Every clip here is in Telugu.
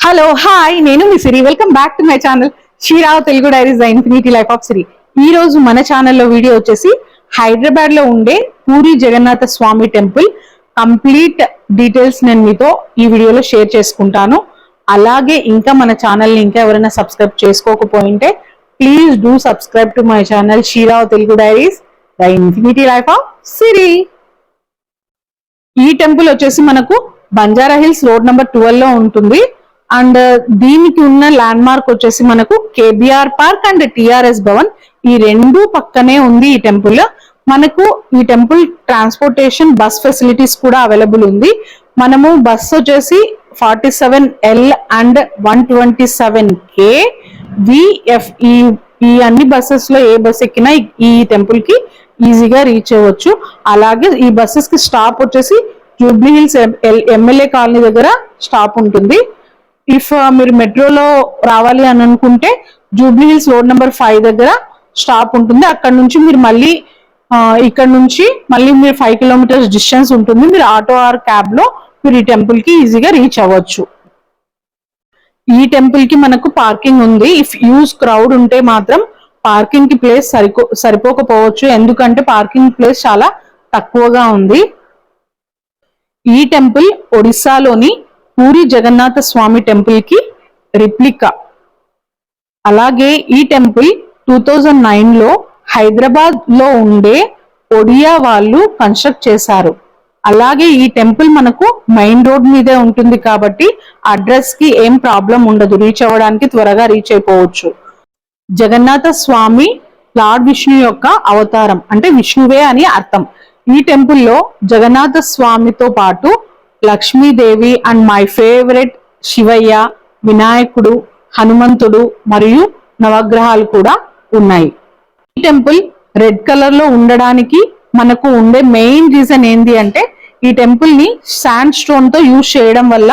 హలో హాయ్ నేను మీ Siri welcome back to my channel Srirao Telugu diaries the infinity life of Siri. ఈ రోజు మన ఛానల్లో వీడియో వచ్చేసి హైదరాబాద్ లో ఉండే Puri Jagannatha Swami temple complete details నేను మీతో ఈ వీడియోలో షేర్ చేసుకుంటాను. అలాగే ఇంకా మన ఛానల్ ని ఇంకా ఎవరైనా సబ్స్క్రైబ్ చేసుకోకపోయింటే please do subscribe to my channel Srirao Telugu diaries the infinity life of Siri. ఈ టెంపుల్ వచ్చేసి మనకు బంజారా హిల్స్ రోడ్ నెంబర్ 12 లో ఉంటుంది. అండ్ దీనికి ఉన్న ల్యాండ్ మార్క్ వచ్చేసి మనకు KBR park and TRS Bhavan ఈ రెండు పక్కనే ఉంది. ఈ టెంపుల్ మనకు ఈ టెంపుల్ ట్రాన్స్పోర్టేషన్ బస్ ఫెసిలిటీస్ కూడా అవైలబుల్ ఉంది. మనము బస్ వచ్చేసి 47L అండ్ 127K VF ఈ అన్ని బస్సెస్ లో ఏ బస్ ఎక్కినా ఈ టెంపుల్ కి ఈజీగా రీచ్ అవ్వచ్చు. అలాగే ఈ బస్సెస్ కి స్టాప్ వచ్చేసి జూబ్లీ హిల్స్ ఎమ్మెల్యే కాలనీ దగ్గర స్టాప్ ఉంటుంది. ఇఫ్ మీరు మెట్రోలో రావాలి అని అనుకుంటే జూబ్లీ హిల్స్ రోడ్ నెంబర్ 5 దగ్గర స్టాప్ ఉంటుంది. అక్కడ నుంచి మీరు మళ్ళీ ఇక్కడ నుంచి మళ్ళీ మీరు 5 కిలోమీటర్స్ డిస్టెన్స్ ఉంటుంది. మీరు ఆటో ఆర్ క్యాబ్ లో మీరు ఈ టెంపుల్ కి ఈజీగా రీచ్ అవ్వచ్చు. ఈ టెంపుల్ కి మనకు పార్కింగ్ ఉంది. ఇఫ్ యూజ్ క్రౌడ్ ఉంటే మాత్రం పార్కింగ్ కి ప్లేస్ సరిపోకపోవచ్చు, ఎందుకంటే పార్కింగ్ ప్లేస్ చాలా తక్కువగా ఉంది. ఈ టెంపుల్ ఒడిస్సాలోని పూరి జగన్నాథ స్వామి టెంపుల్ కి రిప్లికా. అలాగే ఈ టెంపుల్ 2009 లో హైదరాబాద్ లో ఉండే ఒడియా వాళ్ళు కన్స్ట్రక్ట్ చేశారు. అలాగే ఈ టెంపుల్ మనకు మెయిన్ రోడ్ మీదే ఉంటుంది కాబట్టి అడ్రస్ కి ఏం ప్రాబ్లం ఉండదు, రీచ్ అవ్వడానికి త్వరగా రీచ్ అయిపోవచ్చు. జగన్నాథ స్వామి లార్డ్ విష్ణు యొక్క అవతారం, అంటే విష్ణువే అని అర్థం. ఈ టెంపుల్లో జగన్నాథ స్వామితో పాటు Lakshmidevi and my favourite Shivayya, వినాయకుడు, హనుమంతుడు మరియు నవగ్రహాలు కూడా ఉన్నాయి. ఈ టెంపుల్ రెడ్ కలర్ లో ఉండడానికి మనకు ఉండే మెయిన్ రీజన్ ఏంటి అంటే ఈ టెంపుల్ ని శాండ్ స్టోన్ తో యూజ్ చేయడం వల్ల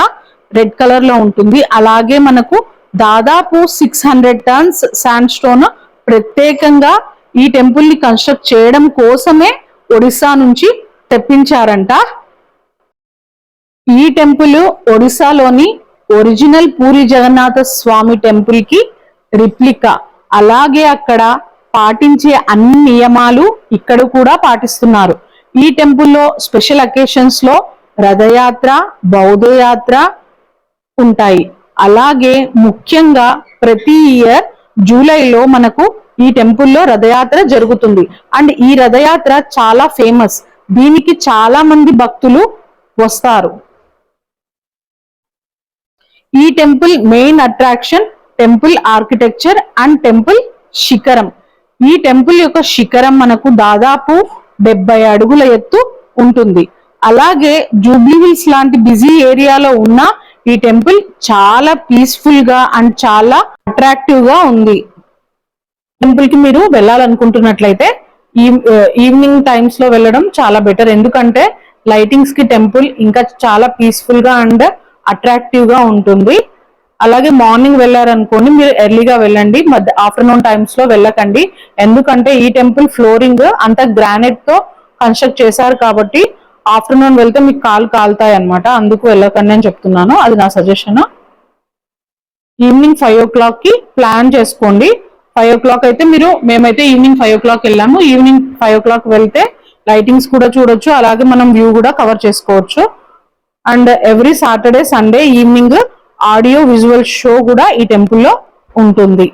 రెడ్ కలర్ లో ఉంటుంది. అలాగే మనకు దాదాపు 600 టన్స్ శాండ్ స్టోన్ ప్రత్యేకంగా ఈ టెంపుల్ ని కన్స్ట్రక్ట్ చేయడం కోసమే ఒడిస్సా నుంచి తెప్పించారంట. ఈ temple ఒడిస్సాలోని original puri Jagannatha Swami temple కి రిప్లికా. అలాగే అక్కడ పాటించే అన్ని నియమాలు ఇక్కడ కూడా పాటిస్తున్నారు. ఈ టెంపుల్లో స్పెషల్ అకేషన్స్ లో రథయాత్ర, బౌద్ధయాత్ర ఉంటాయి. అలాగే ముఖ్యంగా ప్రతి ఇయర్ జూలైలో మనకు ఈ టెంపుల్లో రథయాత్ర జరుగుతుంది. అండ్ ఈ రథయాత్ర చాలా ఫేమస్, దీనికి చాలా మంది భక్తులు వస్తారు. ఈ temple main attraction temple architecture and temple శిఖరం. ఈ టెంపుల్ యొక్క శిఖరం మనకు దాదాపు 70 అడుగుల ఎత్తు ఉంటుంది. అలాగే జూబ్లీ హిల్స్ లాంటి బిజీ ఏరియాలో ఉన్న ఈ టెంపుల్ చాలా పీస్ఫుల్ గా అండ్ చాలా అట్రాక్టివ్ గా ఉంది. టెంపుల్ కి మీరు వెళ్ళాలనుకుంటున్నట్లయితే ఈవినింగ్ టైమ్స్ లో వెళ్ళడం చాలా బెటర్, ఎందుకంటే లైటింగ్స్ కి టెంపుల్ ఇంకా చాలా పీస్ఫుల్ గా అండ్ అట్రాక్టివ్ గా ఉంటుంది. అలాగే మార్నింగ్ వెళ్ళారనుకోండి, మీరు ఎర్లీగా వెళ్ళండి, ఆఫ్టర్నూన్ టైమ్స్ లో వెళ్ళకండి, ఎందుకంటే ఈ టెంపుల్ ఫ్లోరింగ్ అంతా గ్రానైట్ తో కన్స్ట్రక్ట్ చేశారు కాబట్టి ఆఫ్టర్నూన్ వెళ్తే మీకు కాలు కాలుతాయి అనమాట. అందుకు వెళ్ళకండి అని చెప్తున్నాను, అది నా సజెషన్. ఈవినింగ్ 5 o'clock కి ప్లాన్ చేసుకోండి. 5 o'clock అయితే మేమైతే ఈవినింగ్ 5 o'clock వెళ్ళాము. ఈవినింగ్ 5 o'clock వెళ్తే లైటింగ్స్ కూడా చూడొచ్చు, అలాగే మనం వ్యూ కూడా కవర్ చేసుకోవచ్చు. And every Saturday, Sunday evening audio visual show కూడా ఈ టెంపుల్లో ఉంటుంది.